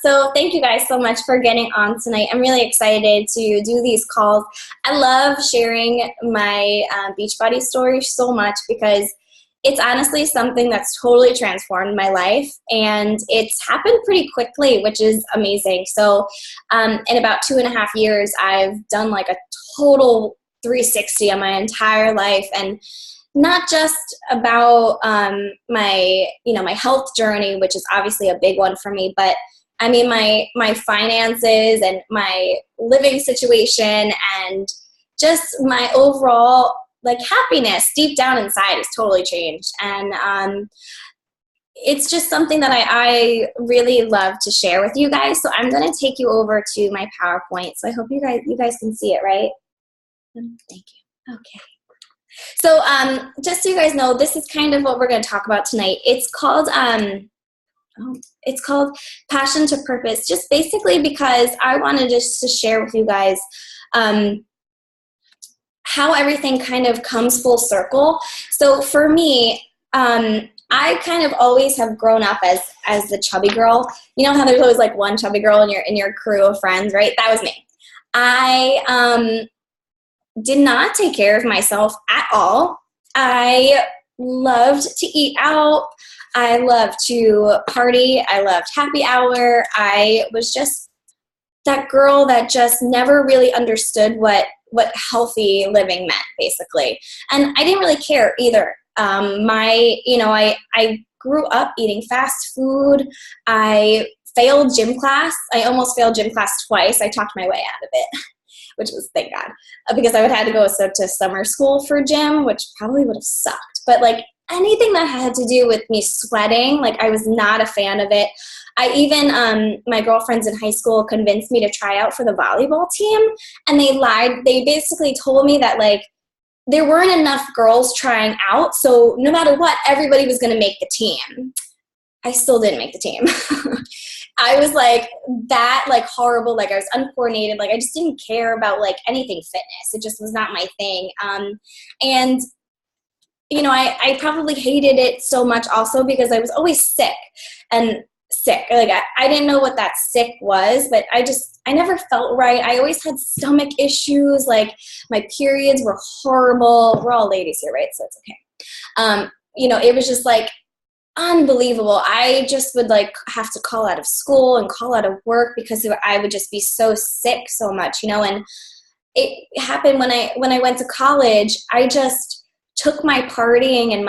So thank you guys so much for getting on tonight. I'm really excited to do these calls. I love sharing my Beachbody story so much because it's honestly something that's totally transformed my life, and it's happened pretty quickly, which is amazing. So in about 2.5 years, I've done like a total 360 on my entire life, and not just about my health journey, which is obviously a big one for me, but I mean my finances and my living situation and just my overall like happiness deep down inside has totally changed. And it's just something that I really love to share with you guys. So I'm going to take you over to my PowerPoint. So I hope you guys can see it, right? Thank you. Okay. So just so you guys know, this is kind of what we're going to talk about tonight. It's called Passion to Purpose, just basically because I wanted just to share with you guys how everything kind of comes full circle. So for me, I kind of always have grown up as the chubby girl. You know how there's always like one chubby girl in your crew of friends, right? That was me. I did not take care of myself at all. I loved to eat out. I loved to party. I loved happy hour. I was just that girl that just never really understood what healthy living meant, basically. And I didn't really care either. I grew up eating fast food. I failed gym class. I almost failed gym class twice. I talked my way out of it, which was, thank God, because I would have had to go to summer school for gym, which probably would have sucked. But like anything that had to do with me sweating, like I was not a fan of it. I even, my girlfriends in high school convinced me to try out for the volleyball team, and they lied. They basically told me that like there weren't enough girls trying out, so no matter what, everybody was going to make the team. I still didn't make the team. I was like that, like horrible, like I was uncoordinated, like I just didn't care about like anything fitness. It just was not my thing. And you know, I probably hated it so much also because I was always sick. Like I didn't know what that sick was, but I never felt right. I always had stomach issues. Like my periods were horrible. We're all ladies here, right? So it's okay. It was just like unbelievable. I just would like have to call out of school and call out of work because I would just be so sick so much, and it happened when I went to college. I just took my partying and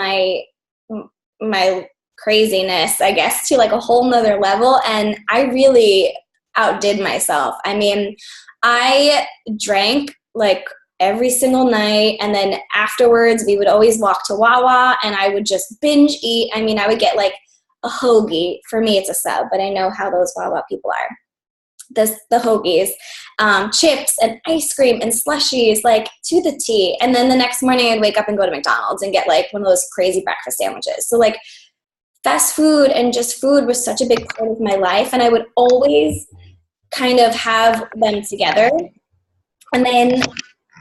my craziness, I guess, to like a whole nother level, and I really outdid myself. I mean, I drank like every single night, and then afterwards we would always walk to Wawa and I would just binge eat. I mean, I would get like a hoagie. For me it's a sub, but I know how those Wawa people are. The hoagies, chips and ice cream and slushies, like to the T. And then the next morning I'd wake up and go to McDonald's and get like one of those crazy breakfast sandwiches. So like fast food and just food was such a big part of my life, and I would always kind of have them together. And then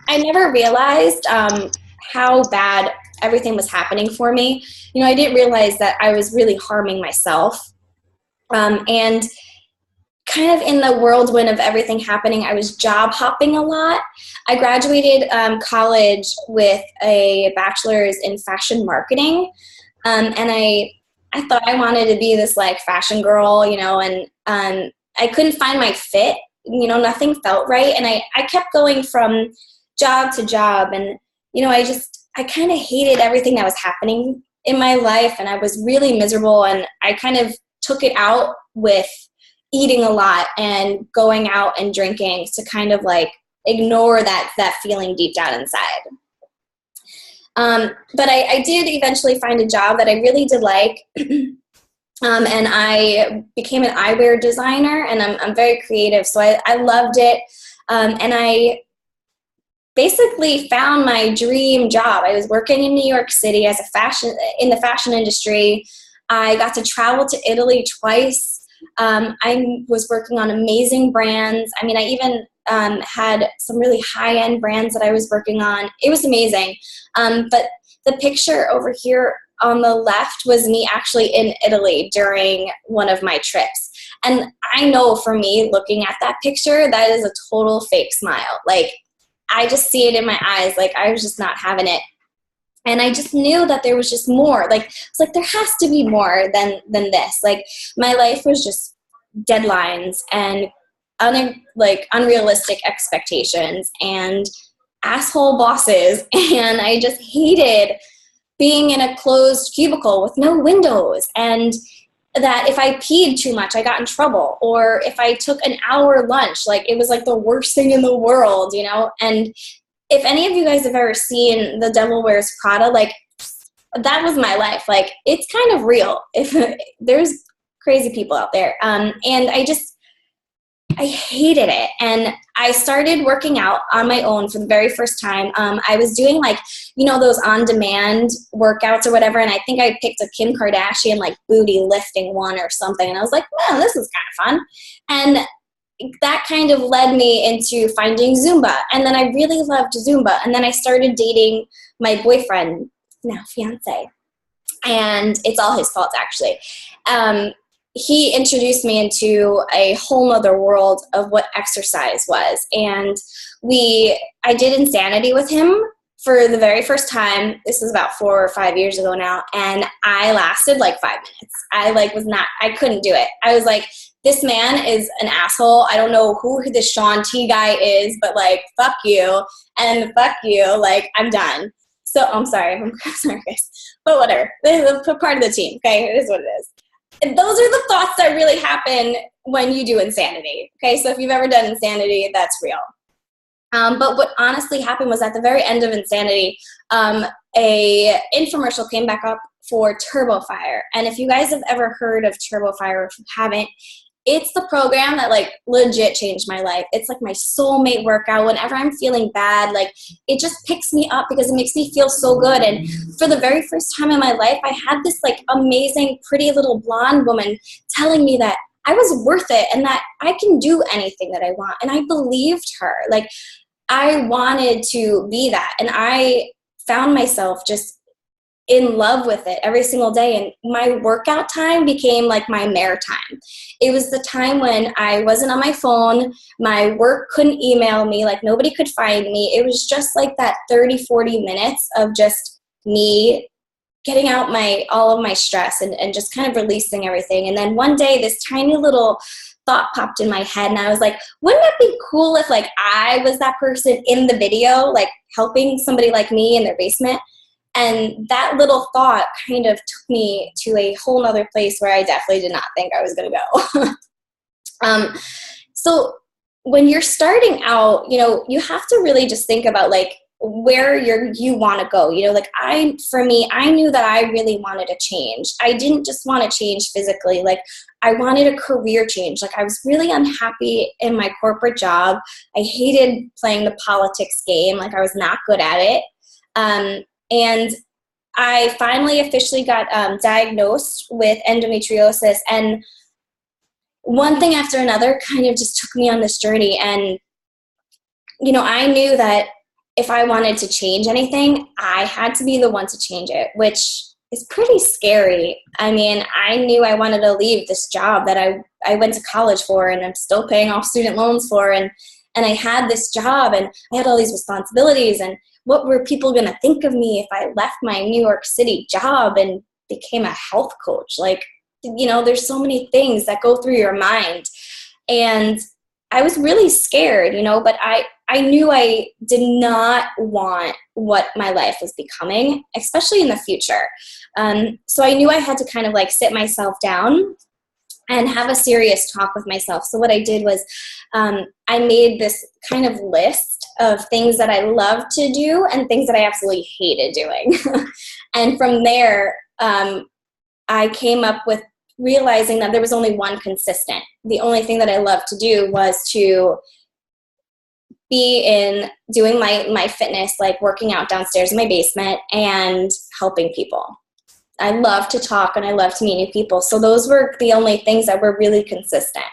I never realized how bad everything was happening for me. I didn't realize that I was really harming myself. And kind of in the whirlwind of everything happening, I was job hopping a lot. I graduated college with a bachelor's in fashion marketing, and I thought I wanted to be this like fashion girl, and I couldn't find my fit. Nothing felt right, and I kept going from job to job, and I kind of hated everything that was happening in my life, and I was really miserable, and I kind of took it out with eating a lot and going out and drinking to kind of like ignore that feeling deep down inside. But I did eventually find a job that I really did like, and I became an eyewear designer, and I'm very creative, so I loved it, and I basically found my dream job. I was working in New York City in the fashion industry. I got to travel to Italy twice. I was working on amazing brands. I mean, I even had some really high-end brands that I was working on. It was amazing. But the picture over here on the left was me actually in Italy during one of my trips. And I know for me, looking at that picture, that is a total fake smile. Like, I just see it in my eyes. Like, I was just not having it. And I just knew that there was just more. Like, it's like, there has to be more than this. Like, my life was just deadlines and unrealistic expectations and asshole bosses. And I just hated being in a closed cubicle with no windows, and that if I peed too much, I got in trouble. Or if I took an hour lunch, like, it was like the worst thing in the world, you know? And if any of you guys have ever seen The Devil Wears Prada, like, that was my life. Like, it's kind of real. If there's crazy people out there. And I hated it. And I started working out on my own for the very first time. I was doing, like, you know, those on-demand workouts or whatever. And I think I picked a Kim Kardashian, like, booty lifting one or something. And I was like, man, this is kind of fun. And that kind of led me into finding Zumba. And then I really loved Zumba. And then I started dating my boyfriend, now fiance. And it's all his fault, actually. He introduced me into a whole other world of what exercise was. And I did Insanity with him for the very first time. This was about 4 or 5 years ago now. And I lasted like 5 minutes. I couldn't do it. I was like, this man is an asshole. I don't know who this Sean T guy is, but, like, fuck you. And fuck you. Like, I'm done. So I'm sorry, guys. But whatever. This is a part of the team. Okay. It is what it is. Those are the thoughts that really happen when you do Insanity. Okay, so if you've ever done Insanity, that's real. But what honestly happened was, at the very end of Insanity, a infomercial came back up for TurboFire. And if you guys have ever heard of TurboFire, or if you haven't, it's the program that, like, legit changed my life. It's like my soulmate workout. Whenever I'm feeling bad, like, it just picks me up because it makes me feel so good. And for the very first time in my life, I had this, like, amazing, pretty little blonde woman telling me that I was worth it and that I can do anything that I want. And I believed her. Like, I wanted to be that. And I found myself just in love with it every single day. And my workout time became like my mare time. It was the time when I wasn't on my phone. My work couldn't email me. Like, nobody could find me. It was just like that 30, 40 minutes of just me getting out all of my stress and just kind of releasing everything. And then one day, this tiny little thought popped in my head, and I was like, wouldn't it be cool if, like, I was that person in the video, like, helping somebody like me in their basement? And that little thought kind of took me to a whole nother place where I definitely did not think I was going to go. So when you're starting out, you know, you have to really just think about, like, where you want to go. You know, like, for me, I knew that I really wanted to change. I didn't just want to change physically. Like, I wanted a career change. Like, I was really unhappy in my corporate job. I hated playing the politics game. Like, I was not good at it. And I finally officially got diagnosed with endometriosis. And one thing after another kind of just took me on this journey. And, you know, I knew that if I wanted to change anything, I had to be the one to change it, which is pretty scary. I mean, I knew I wanted to leave this job that I went to college for, and I'm still paying off student loans for. And I had this job, and I had all these responsibilities, and what were people going to think of me if I left my New York City job and became a health coach? Like, you know, there's so many things that go through your mind. And I was really scared, you know, but I knew I did not want what my life was becoming, especially in the future. So I knew I had to kind of, like, sit myself down and have a serious talk with myself. So what I did was I made this kind of list of things that I love to do and things that I absolutely hated doing. And from there, I came up with realizing that there was only one consistent. The only thing that I loved to do was to be in doing my fitness, like working out downstairs in my basement and helping people. I love to talk and I love to meet new people. So those were the only things that were really consistent.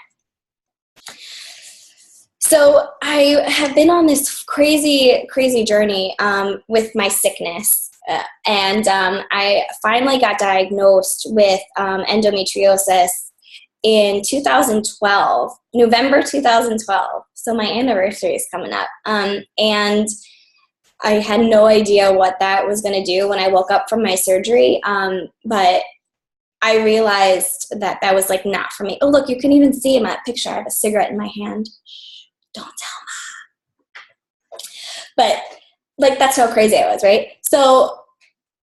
So I have been on this crazy, crazy journey with my sickness. And I finally got diagnosed with endometriosis. in 2012, November 2012. So my anniversary is coming up. And I had no idea what that was going to do when I woke up from my surgery. But I realized that that was like not for me. Oh, look, you can even see in that picture, I have a cigarette in my hand. Don't tell Mom. But like, that's how crazy I was, right? So,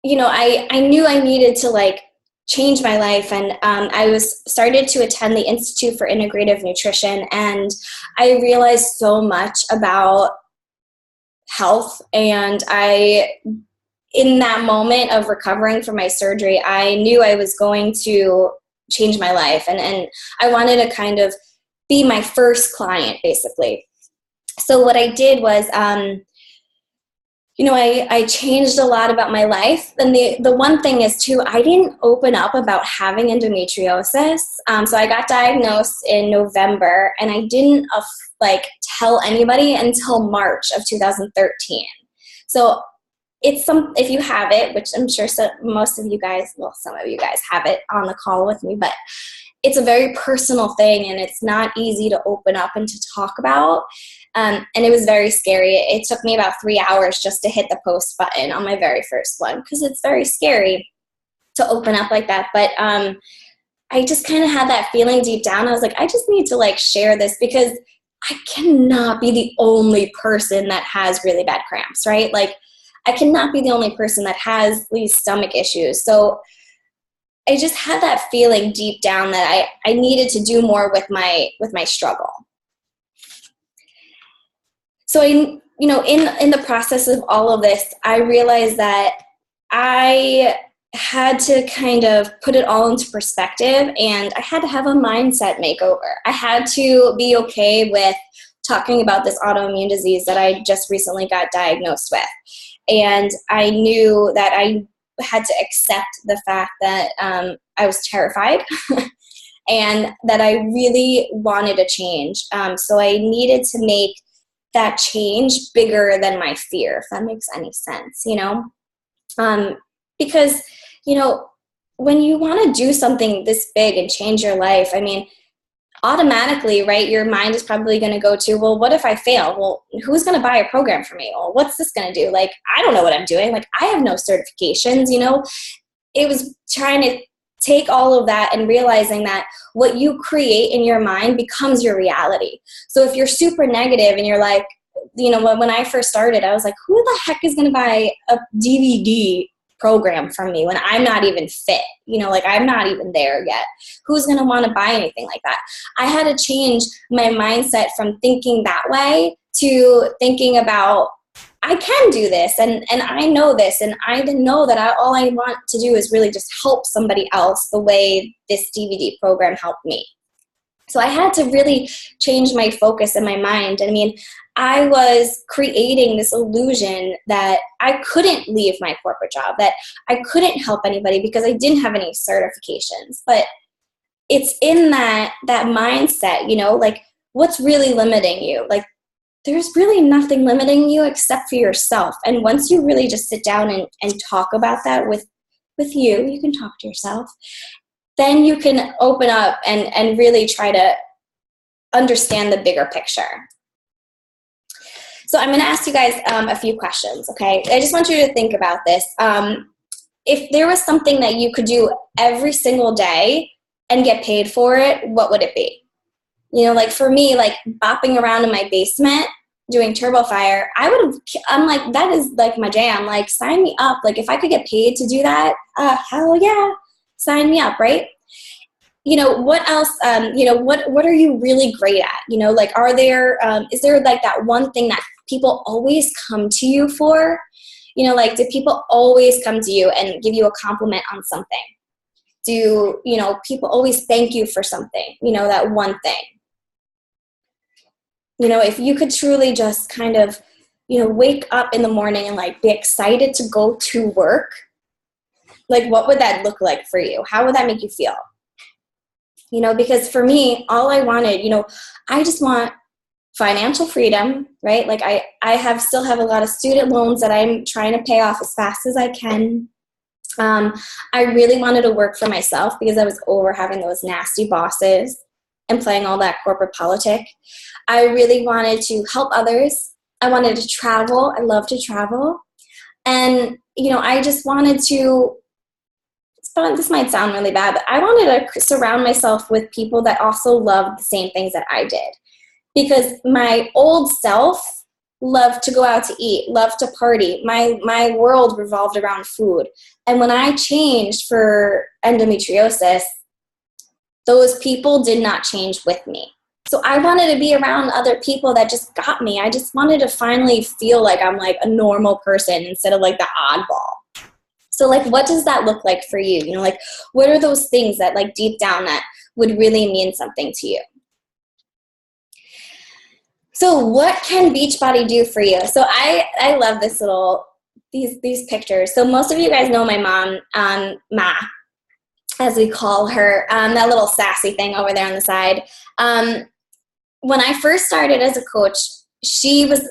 you know, I knew I needed to like change my life. And I started to attend the Institute for Integrative Nutrition. And I realized so much about health. And in that moment of recovering from my surgery, I knew I was going to change my life. And I wanted to kind of be my first client, basically. So what I did was, you know, I changed a lot about my life. And the one thing is too, I didn't open up about having endometriosis. So I got diagnosed in November, and I didn't like tell anybody until March of 2013. So if you have it, which I'm sure most of you guys, well, some of you guys have it on the call with me, but it's a very personal thing, and it's not easy to open up and to talk about. And it was very scary. It took me about 3 hours just to hit the post button on my very first one, because it's very scary to open up like that. But I just kind of had that feeling deep down. I was like, I just need to like share this, because I cannot be the only person that has really bad cramps, right? Like, I cannot be the only person that has these stomach issues. So I just had that feeling deep down that I needed to do more with my struggle. So in the process of all of this, I realized that I had to kind of put it all into perspective, and I had to have a mindset makeover. I had to be okay with talking about this autoimmune disease that I just recently got diagnosed with. And I knew that I had to accept the fact that I was terrified and that I really wanted a change. So I needed to make that change bigger than my fear, if that makes any sense, you know? Because, you know, when you want to do something this big and change your life, I mean, automatically, right, your mind is probably going to go to, well, what if I fail? Well, who's going to buy a program for me? Well, what's this going to do? Like, I don't know what I'm doing. Like, I have no certifications, you know? It was trying to take all of that and realizing that what you create in your mind becomes your reality. So if you're super negative and you're like, you know, when I first started, I was like, who the heck is going to buy a DVD program from me when I'm not even fit? You know, like, I'm not even there yet. Who's going to want to buy anything like that? I had to change my mindset from thinking that way to thinking about, I can do this, and I know this, and I didn't know that all I want to do is really just help somebody else the way this DVD program helped me. So I had to really change my focus and my mind. I mean, I was creating this illusion that I couldn't leave my corporate job, that I couldn't help anybody because I didn't have any certifications. But it's in that mindset, you know, like, what's really limiting you? Like, there's really nothing limiting you except for yourself. And once you really just sit down and talk about that with you can talk to yourself, then you can open up and really try to understand the bigger picture. So I'm going to ask you guys a few questions, okay? I just want you to think about this. If there was something that you could do every single day and get paid for it, what would it be? You know, like, for me, like, bopping around in my basement doing turbo fire, I'm like, that is like my jam. Like, sign me up. Like, if I could get paid to do that, hell yeah, sign me up, right? You know, what else, you know, what are you really great at? You know, like, is there like that one thing that people always come to you for? You know, like, do people always come to you and give you a compliment on something? Do, you know, people always thank you for something? You know, that one thing. You know, if you could truly just kind of, you know, wake up in the morning and like be excited to go to work, like, what would that look like for you? How would that make you feel? You know, because for me, all I wanted, you know, I just want financial freedom, right? Like, I still have a lot of student loans that I'm trying to pay off as fast as I can. I really wanted to work for myself because I was over having those nasty bosses and playing all that corporate politic. I really wanted to help others. I wanted to travel. I love to travel. And, you know, I just wanted to, this might sound really bad, but I wanted to surround myself with people that also loved the same things that I did. Because my old self loved to go out to eat, loved to party. My world revolved around food. And when I changed for endometriosis, those people did not change with me. So I wanted to be around other people that just got me. I just wanted to finally feel like I'm like a normal person instead of like the oddball. So like, what does that look like for you? You know, like, what are those things that like deep down that would really mean something to you? So what can Beachbody do for you? So I love this these pictures. So most of you guys know my mom, Ma, as we call her, that little sassy thing over there on the side. When I first started as a coach, she was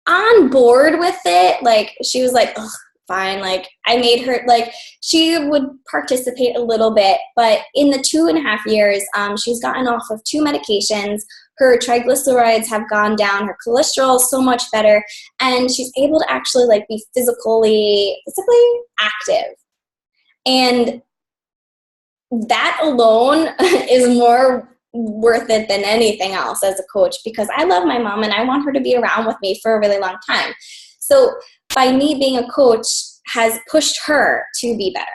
on board with it. Like, she was like, ugh, fine. Like, I made her, like, she would participate a little bit, but in the 2.5 years, she's gotten off of 2 medications. Her triglycerides have gone down, her cholesterol is so much better, and she's able to actually like be physically active. And that alone is more worth it than anything else as a coach, because I love my mom and I want her to be around with me for a really long time. So by me being a coach has pushed her to be better.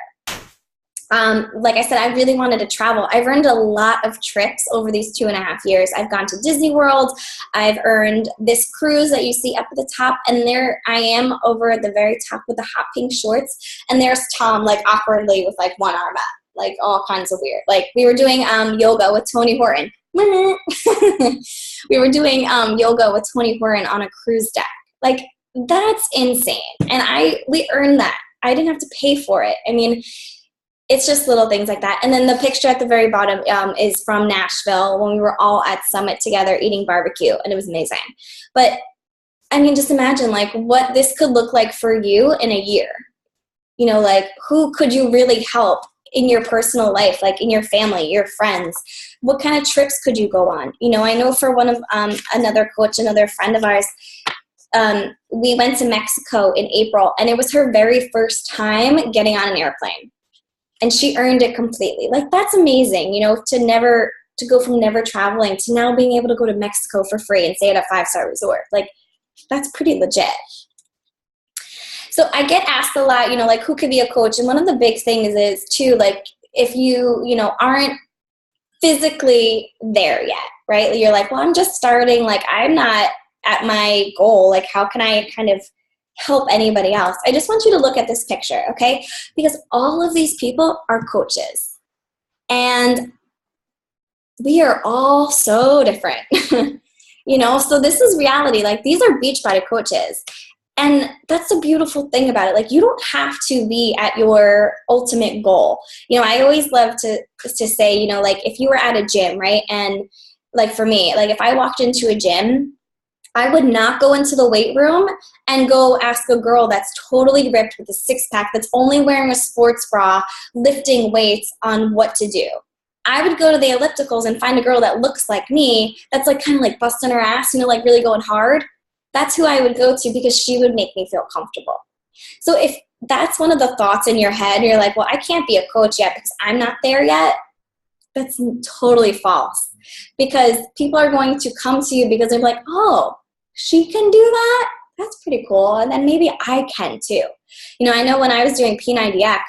Like I said, I really wanted to travel. I've earned a lot of trips over these 2.5 years. I've gone to Disney World. I've earned this cruise that you see up at the top, and there I am over at the very top with the hot pink shorts, and there's Tom like awkwardly with like one arm up, like all kinds of weird. Like, we were doing yoga with Tony Horton. We were doing yoga with Tony Horton on a cruise deck. Like, that's insane. And we earned that. I didn't have to pay for it. I mean, it's just little things like that. And then the picture at the very bottom is from Nashville when we were all at Summit together eating barbecue, and it was amazing. But I mean, just imagine like what this could look like for you in a year. You know, like, who could you really help in your personal life, like in your family, your friends? What kind of trips could you go on? You know, I know for one of another coach, another friend of ours, we went to Mexico in April, and it was her very first time getting on an airplane. And she earned it completely. Like, that's amazing, you know, to go from never traveling to now being able to go to Mexico for free and stay at a 5-star resort. Like, that's pretty legit. So I get asked a lot, you know, like, who could be a coach? And one of the big things is too, like, if you know, aren't physically there yet, right? You're like, well, I'm just starting. Like, I'm not at my goal. Like, how can I kind of help anybody else? I just want you to look at this picture, okay? Because all of these people are coaches. And we are all so different. You know, so this is reality. Like, these are Beachbody coaches. And that's the beautiful thing about it. Like, you don't have to be at your ultimate goal. You know, I always love to say, you know, like, if you were at a gym, right? And like, for me, like, if I walked into a gym, I would not go into the weight room and go ask a girl that's totally ripped with a 6-pack that's only wearing a sports bra, lifting weights, on what to do. I would go to the ellipticals and find a girl that looks like me, that's like kind of like busting her ass, you know, like really going hard. That's who I would go to, because she would make me feel comfortable. So if that's one of the thoughts in your head, you're like, well, I can't be a coach yet because I'm not there yet. That's totally false, because people are going to come to you because they're like, oh, she can do that? That's pretty cool. And then maybe I can too. You know, I know when I was doing P90X,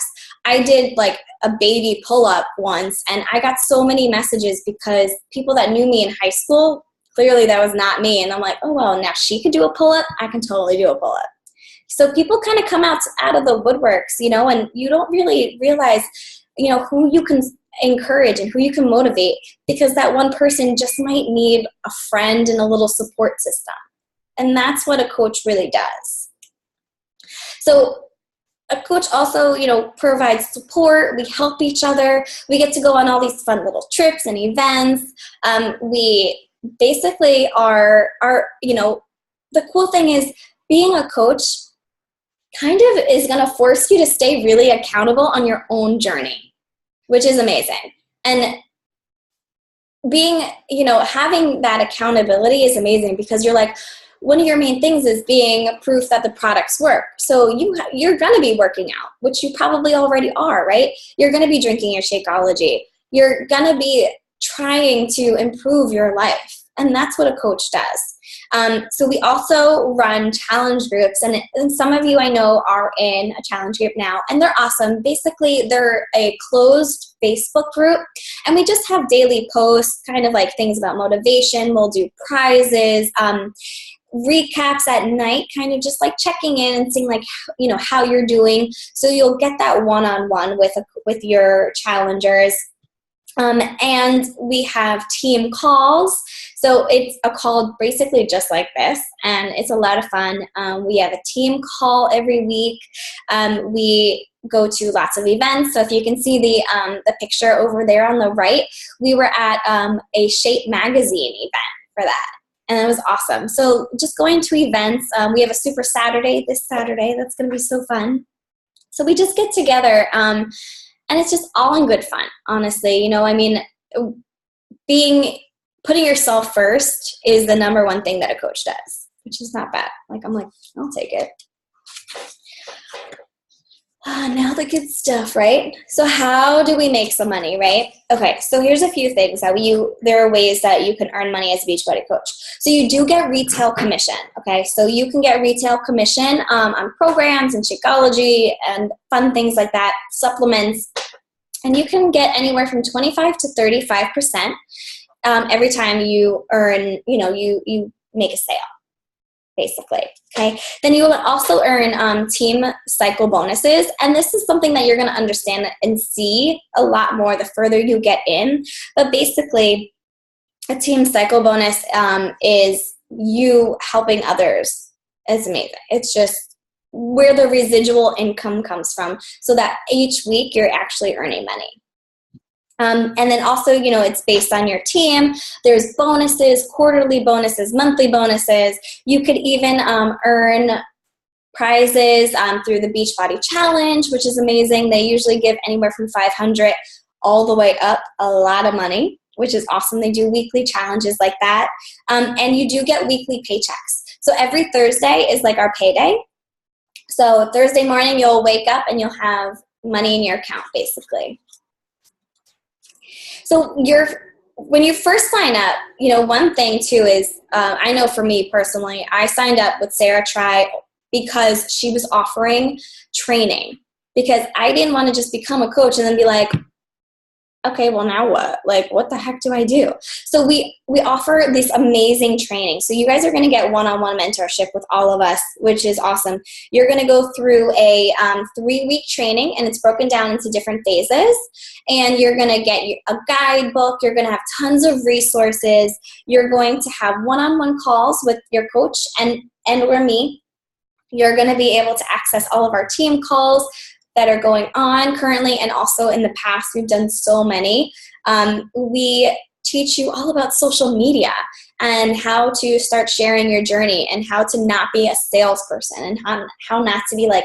I did like a baby pull-up once, and I got so many messages because people that knew me in high school, clearly that was not me. And I'm like, oh, well, now she could do a pull-up. I can totally do a pull-up. So people kind of come out of the woodworks, you know, and you don't really realize, you know, who you can encourage and who you can motivate, because that one person just might need a friend and a little support system. And that's what a coach really does. So a coach also, you know, provides support. We help each other. We get to go on all these fun little trips and events. We basically are, you know, the cool thing is being a coach, kind of is going to force you to stay really accountable on your own journey, which is amazing. And being, having that accountability is amazing because you're like, one of your main things is being proof that the products work. So you're going to be working out, which you probably already are, right? You're going to be drinking your Shakeology. You're going to be trying to improve your life. And that's what a coach does. So we also run challenge groups, and some of you I know are in a challenge group now, and they're awesome. Basically, they're a closed Facebook group, and we just have daily posts, kind of like things about motivation. We'll do prizes, recaps at night, kind of just like checking in and seeing like, how you're doing. So you'll get that one-on-one with your challengers. And we have team calls. So it's a call basically just like this, and it's a lot of fun. We have a team call every week. We go to lots of events. So if you can see the picture over there on the right, we were at a Shape magazine event for that. And it was awesome. So just going to events. We have a Super Saturday this Saturday. That's going to be so fun. So we just get together, and it's just all in good fun, honestly. Putting yourself first is the number one thing that a coach does, which is not bad. I'm like, I'll take it. Now the good stuff, right? So how do we make some money, right? Okay, so here's a few things that there are ways that you can earn money as a Beachbody coach. So you do get retail commission, okay? So you can get retail commission on programs and Shakeology and fun things like that, supplements, and you can get anywhere from 25 to 35% every time you earn, you make a sale, basically, okay? Then you will also earn team cycle bonuses, and this is something that you're going to understand and see a lot more the further you get in. But basically, a team cycle bonus is you helping others. It's amazing. It's just where the residual income comes from, so that each week you're actually earning money. And then also, it's based on your team. There's bonuses, quarterly bonuses, monthly bonuses. You could even earn prizes through the Beachbody Challenge, which is amazing. They usually give anywhere from $500 all the way up a lot of money, which is awesome. They do weekly challenges like that. And you do get weekly paychecks. So every Thursday is like our payday. So Thursday morning, you'll wake up and you'll have money in your account, basically. So when you first sign up, one thing too is, I know for me personally, I signed up with Sarah Try because she was offering training, because I didn't want to just become a coach and then be like, okay, well now what? Like, what the heck do I do? So we offer this amazing training. So you guys are going to get one-on-one mentorship with all of us, which is awesome. You're going to go through a 3-week training, and it's broken down into different phases. And you're going to get a guidebook. You're going to have tons of resources. You're going to have one-on-one calls with your coach and or me. You're going to be able to access all of our team calls that are going on currently, and also in the past. We've done so many. We teach you all about social media and how to start sharing your journey, and how to not be a salesperson, and how not to be like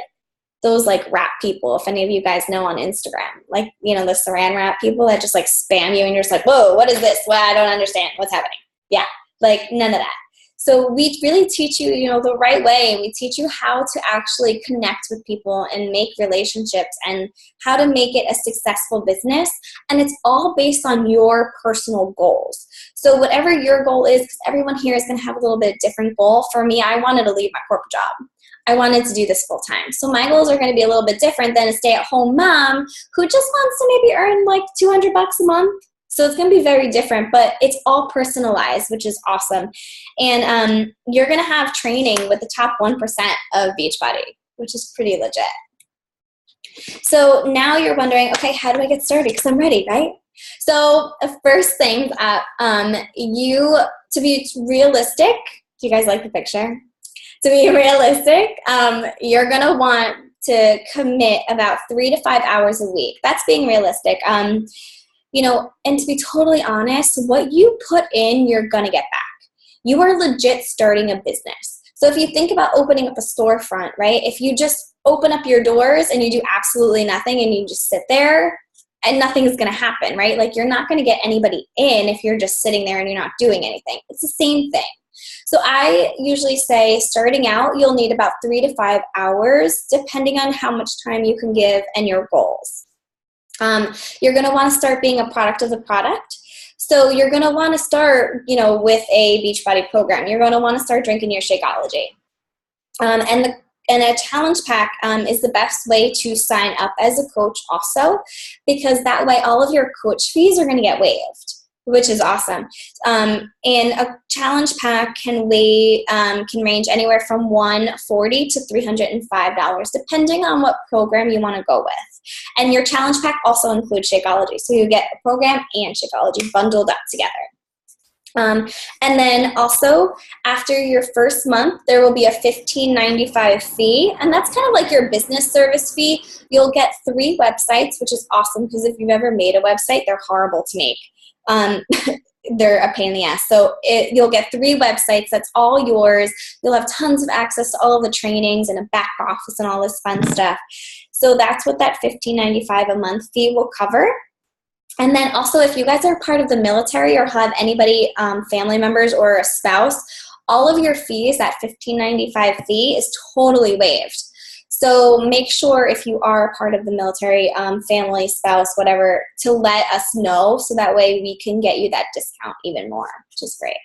those like rap people, if any of you guys know on Instagram, like, the saran wrap people that just like spam you and you're just like, whoa, what is this? Well, I don't understand what's happening. Yeah, like none of that. So we really teach you, the right way, and we teach you how to actually connect with people and make relationships, and how to make it a successful business. And it's all based on your personal goals. So whatever your goal is, because everyone here is going to have a little bit different goal. For me, I wanted to leave my corporate job. I wanted to do this full time. So my goals are going to be a little bit different than a stay-at-home mom who just wants to maybe earn like $200 a month. So it's going to be very different, but it's all personalized, which is awesome. And you're going to have training with the top 1% of Beachbody, which is pretty legit. So now you're wondering, okay, how do I get started? Because I'm ready, right? So first things up, to be realistic, do you guys like the picture? To be realistic, you're going to want to commit about 3 to 5 hours a week. That's being realistic. And to be totally honest, what you put in, you're going to get back. You are legit starting a business. So if you think about opening up a storefront, right? If you just open up your doors and you do absolutely nothing and you just sit there, and nothing is going to happen, right? Like, you're not going to get anybody in if you're just sitting there and you're not doing anything. It's the same thing. So I usually say, starting out, you'll need about 3 to 5 hours, depending on how much time you can give and your goals. You're going to want to start being a product of the product. So you're going to want to start, with a Beachbody program. You're going to want to start drinking your Shakeology. And a challenge pack is the best way to sign up as a coach also, because that way all of your coach fees are going to get waived, which is awesome. And a challenge pack can range anywhere from $140 to $305, depending on what program you want to go with. And your challenge pack also includes Shakeology, so you get a program and Shakeology bundled up together. And then also, after your first month, there will be a $15.95 fee, and that's kind of like your business service fee. You'll get 3 websites, which is awesome, because if you've ever made a website, they're horrible to make. They're a pain in the ass. So you'll get 3 websites. That's all yours. You'll have tons of access to all of the trainings and a back office and all this fun stuff. So that's what that $15.95 a month fee will cover. And then also, if you guys are part of the military or have anybody, family members or a spouse, all of your fees, that $15.95 fee is totally waived. So make sure, if you are a part of the military, family, spouse, whatever, to let us know, so that way we can get you that discount even more, which is great.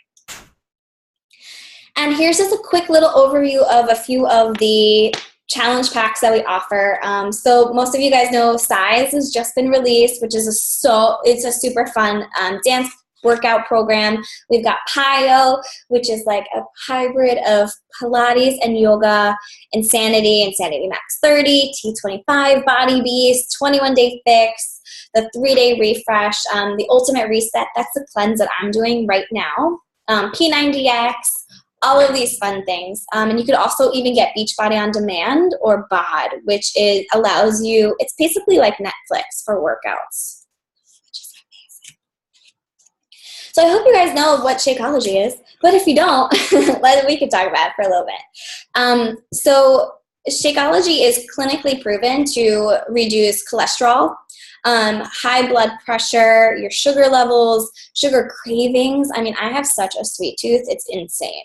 And here's just a quick little overview of a few of the challenge packs that we offer. So most of you guys know Size has just been released, which is it's a super fun dance workout program. We've got PiYo, which is like a hybrid of Pilates and yoga. Insanity Max 30, T25 Body Beast, 21-day fix, the 3-day refresh, the ultimate reset. That's the cleanse that I'm doing right now. P90X, all of these fun things. And you could also even get Beachbody on Demand, or BOD, which allows you, it's basically like Netflix for workouts, which is amazing. So I hope you guys know what Shakeology is, but if you don't, we could talk about it for a little bit. So Shakeology is clinically proven to reduce cholesterol, high blood pressure, your sugar levels, sugar cravings. I mean, I have such a sweet tooth, it's insane.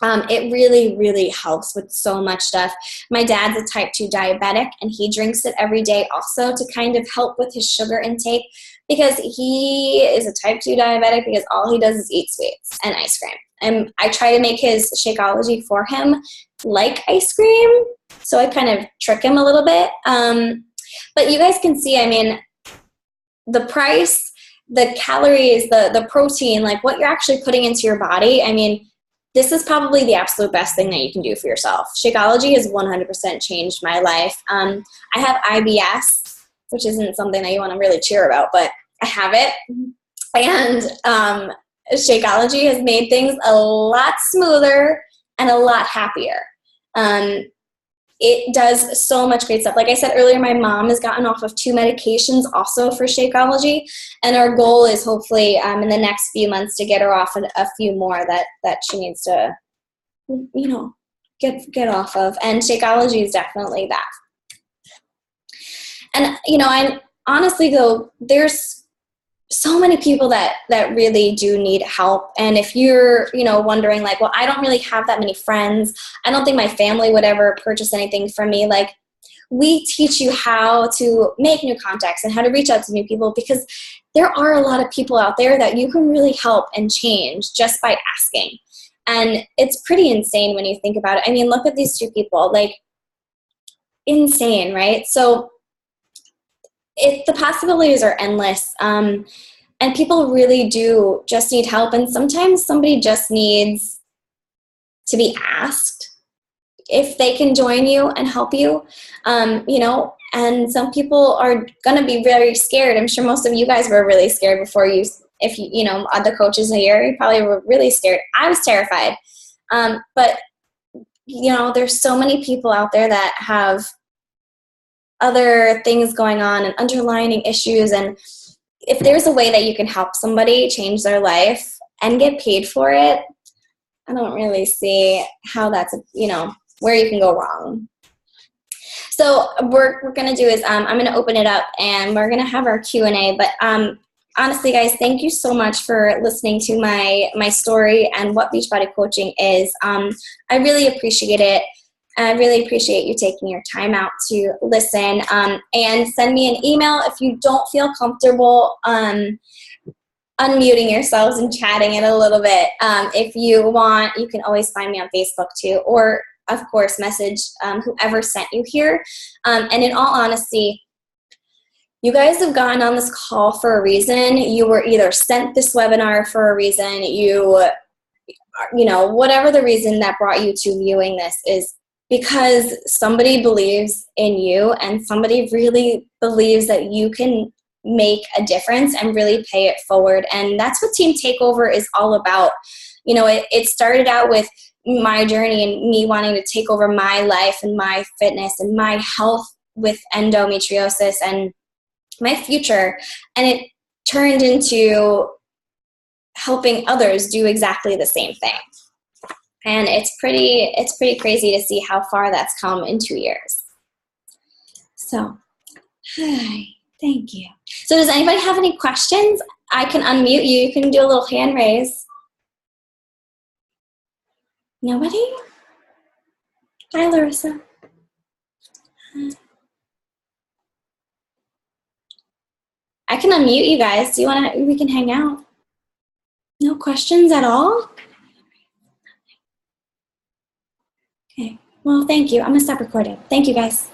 It really, really helps with so much stuff. My dad's a type 2 diabetic, and he drinks it every day also to kind of help with his sugar intake, because he is a type 2 diabetic because all he does is eat sweets and ice cream. And I try to make his Shakeology for him like ice cream, so I kind of trick him a little bit. But you guys can see, I mean, the price, the calories, the protein, like what you're actually putting into your body, I mean, this is probably the absolute best thing that you can do for yourself. Shakeology has 100% changed my life. I have IBS, which isn't something that you want to really cheer about, but I have it. And Shakeology has made things a lot smoother and a lot happier. It does so much great stuff. Like I said earlier, my mom has gotten off of 2 medications also for Shakeology, and our goal is hopefully in the next few months to get her off a few more that she needs to, get off of. And Shakeology is definitely that. And I honestly, though, there's so many people that really do need help. And if you're, wondering like, well, I don't really have that many friends, I don't think my family would ever purchase anything from me. Like, we teach you how to make new contacts and how to reach out to new people, because there are a lot of people out there that you can really help and change just by asking. And it's pretty insane when you think about it. I mean, look at these 2 people, like, insane, right? So the possibilities are endless. And people really do just need help. And sometimes somebody just needs to be asked if they can join you and help you, and some people are going to be very scared. I'm sure most of you guys were really scared before other coaches here, you probably were really scared. I was terrified. But there's so many people out there that have other things going on and underlying issues, and if there's a way that you can help somebody change their life and get paid for it, I don't really see how that's, you know, where you can go wrong. So what we're going to do is I'm going to open it up and we're going to have our Q&A. But honestly, guys, thank you so much for listening to my story and what Beachbody Coaching is. I really appreciate it. I really appreciate you taking your time out to listen, and send me an email if you don't feel comfortable unmuting yourselves and chatting it a little bit. If you want, you can always find me on Facebook too, or of course message whoever sent you here. And in all honesty, you guys have gotten on this call for a reason. You were either sent this webinar for a reason, you know, whatever the reason that brought you to viewing this is because somebody believes in you and somebody really believes that you can make a difference and really pay it forward. And that's what Team Takeover is all about. You know, it started out with my journey and me wanting to take over my life and my fitness and my health with endometriosis and my future. And it turned into helping others do exactly the same thing. And it's pretty crazy to see how far that's come in 2 years. So, hi, thank you. So does anybody have any questions? I can unmute you. You can do a little hand raise. Nobody? Hi, Larissa. I can unmute you guys. Do you want to, we can hang out. No questions at all? Okay, well, thank you. I'm going to stop recording. Thank you, guys.